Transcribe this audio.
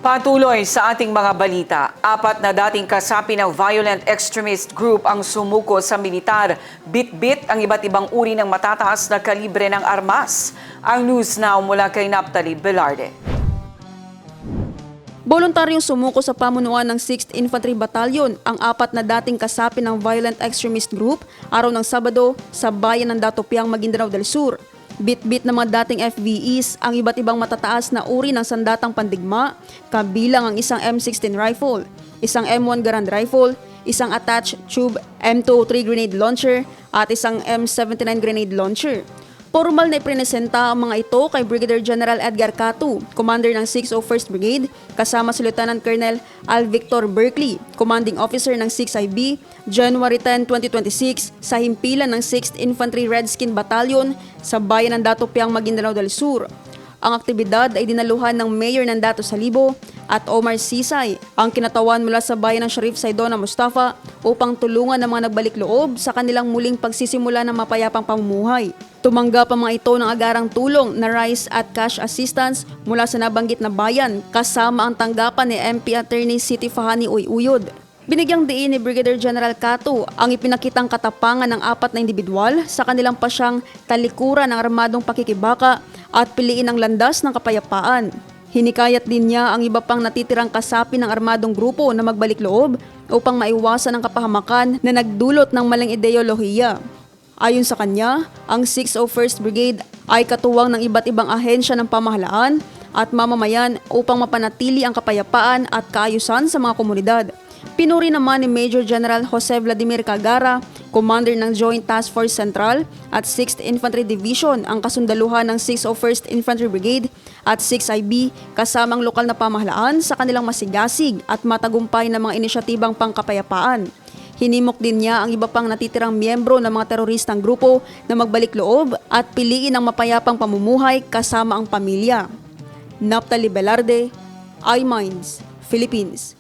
Patuloy sa ating mga balita, 4 na dating kasapi ng violent extremist group ang sumuko sa militar. Bit-bit ang iba't ibang uri ng matataas na kalibre ng armas. Ang news now mula kay Naphtali Velarde. Voluntaryong sumuko sa pamunuan ng 6th Infantry Battalion ang 4 na dating kasapi ng violent extremist group araw ng Sabado sa bayan ng Datopiang, Maguindanao del Sur. Bit-bit ng mga dating FVEs ang iba't ibang matataas na uri ng sandatang pandigma, kabilang ang isang M16 rifle, isang M1 Garand rifle, isang attached tube M203 grenade launcher at isang M79 grenade launcher. Formal na ipresenta ang mga ito kay Brigadier General Edgar Catu, Commander ng 601st Brigade, kasama si Lieutenant Colonel Al Victor Berkeley, Commanding Officer ng 6IB, January 10, 2026 sa himpilan ng 6th Infantry Redskin Battalion sa bayan ng Datopiang, Maguindanao del Sur. Ang aktibidad ay dinaluhan ng Mayor ng Dato Salibo at Omar Sisay, ang kinatawan mula sa bayan ng Sharif Saidona Mustafa upang tulungan ang mga nagbalik loob sa kanilang muling pagsisimula ng mapayapang pamumuhay. Tumanggap ang mga ito ng agarang tulong na rice at cash assistance mula sa nabanggit na bayan kasama ang tanggapan ni MP Attorney Siti Fahani Uyuyod. Binigyang diin ni Brigadier General Catu ang ipinakitang katapangan ng 4 na individual sa kanilang pasyang talikuran ng armadong pakikibaka at piliin ang landas ng kapayapaan. Hinikayat din niya ang iba pang natitirang kasapi ng armadong grupo na magbalik loob upang maiwasan ang kapahamakan na nagdulot ng maling ideolohiya. Ayon sa kanya, ang 601st Brigade ay katuwang ng iba't ibang ahensya ng pamahalaan at mamamayan upang mapanatili ang kapayapaan at kaayusan sa mga komunidad. Pinuri naman ni Major General Jose Vladimir Cagara, Commander ng Joint Task Force Central at 6th Infantry Division ang kasundaluhan ng 601st Infantry Brigade at 6IB kasamang lokal na pamahalaan sa kanilang masigasig at matagumpay na mga inisyatibang pangkapayapaan. Hinimok din niya ang iba pang natitirang miyembro ng mga teroristang grupo na magbalik loob at piliin ang mapayapang pamumuhay kasama ang pamilya. Naphtali Velarde, iMinds, Philippines.